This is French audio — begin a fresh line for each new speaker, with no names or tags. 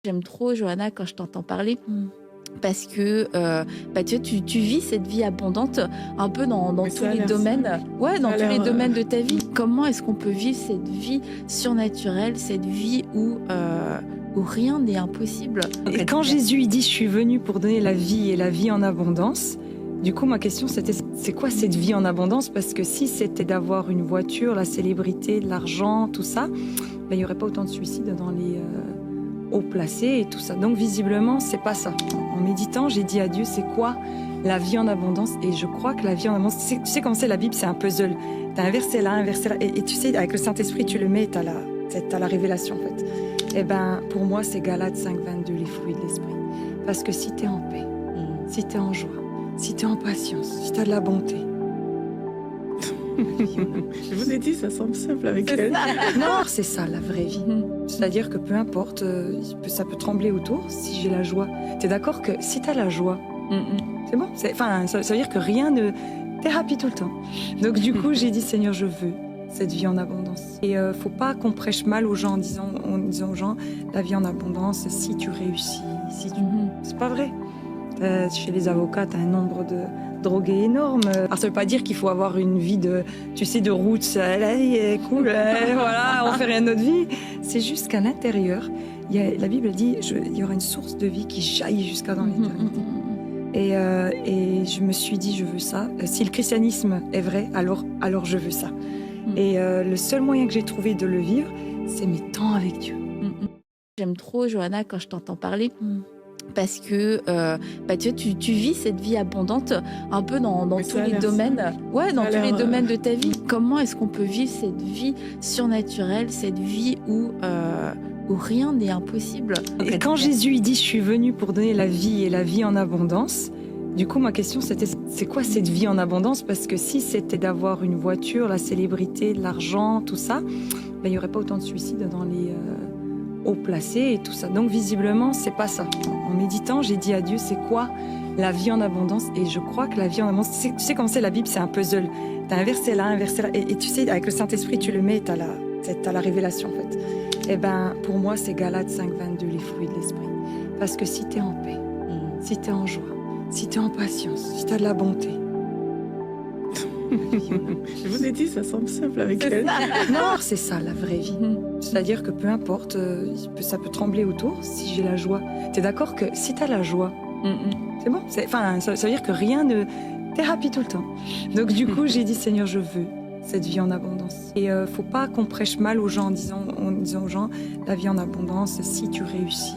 J'aime trop, Johanna, quand je t'entends parler. Parce que tu vis cette vie abondante un peu dans tous les domaines. Ouais, dans tous les domaines de ta vie. Comment est-ce qu'on peut vivre cette vie surnaturelle, cette vie où rien n'est impossible?
Et quand Jésus il dit « Je suis venu pour donner la vie et la vie en abondance », du coup, ma question, c'était « C'est quoi cette vie en abondance ?» Parce que si c'était d'avoir une voiture, la célébrité, l'argent, tout ça, il n'y aurait pas autant de suicides dans les hauts placés et tout ça. Donc, visiblement, c'est pas ça. En méditant, j'ai dit à Dieu, c'est quoi la vie en abondance? Et je crois que la vie en abondance, tu sais comment c'est la Bible, c'est un puzzle. Tu as un verset là, un verset là. Et tu sais, avec le Saint-Esprit, tu le mets et tu as la révélation, en fait. Eh bien, pour moi, c'est Galates 5,22, les fruits de l'Esprit. Parce que si tu es en paix, si tu es en joie, si tu es en patience, si tu as de la bonté.
Je vous ai dit, ça semble simple avec elle.
Non, c'est ça la vraie vie. C'est-à-dire que peu importe, ça peut trembler autour si j'ai la joie. Tu es d'accord que si tu as la joie, c'est bon. Ça veut dire que rien ne... T'es happy tout le temps. Donc du coup, j'ai dit, Seigneur, je veux cette vie en abondance. Et faut pas qu'on prêche mal aux gens en disant aux gens, la vie en abondance, si tu réussis, si tu... C'est pas vrai. Chez les avocats, tu as un nombre de drogués énorme. Alors, ça veut pas dire qu'il faut avoir une vie de roots, cool, voilà, on fait rien de notre vie. C'est juste qu'à l'intérieur, la Bible dit, il y aura une source de vie qui jaillit jusqu'à dans l'éternité. Et je me suis dit, je veux ça. Si le christianisme est vrai, alors je veux ça. Et le seul moyen que j'ai trouvé de le vivre, c'est mes temps avec Dieu.
J'aime trop, Johanna, quand je t'entends parler. Parce que tu vis cette vie abondante un peu dans tous les domaines. Ouais, dans tous les domaines de ta vie. Comment est-ce qu'on peut vivre cette vie surnaturelle, cette vie où rien n'est impossible?
Et quand Jésus il dit « Je suis venu pour donner la vie et la vie en abondance », du coup, ma question, c'était « C'est quoi cette vie en abondance ?» Parce que si c'était d'avoir une voiture, la célébrité, l'argent, tout ça, il n'y aurait pas autant de suicides dans les hauts placés et tout ça. Donc, visiblement, c'est pas ça. En méditant, j'ai dit à Dieu, c'est quoi la vie en abondance? Et je crois que la vie en abondance, tu sais comment c'est la Bible, c'est un puzzle. Tu as un verset là, un verset là. Et tu sais, avec le Saint-Esprit, tu le mets et tu as la révélation, en fait. Eh bien, pour moi, c'est Galates 5,22, les fruits de l'Esprit. Parce que si tu es en paix, si tu es en joie, si tu es en patience, si tu as de la bonté.
Je vous ai dit, ça semble simple avec elle.
Non, c'est ça la vraie vie. C'est-à-dire que peu importe, ça peut trembler autour si j'ai la joie. Tu es d'accord que si tu as la joie, c'est bon. Ça veut dire que rien ne... T'es happy tout le temps. Donc du coup, j'ai dit, Seigneur, je veux cette vie en abondance. Et faut pas qu'on prêche mal aux gens en disant aux gens, la vie en abondance, si tu réussis,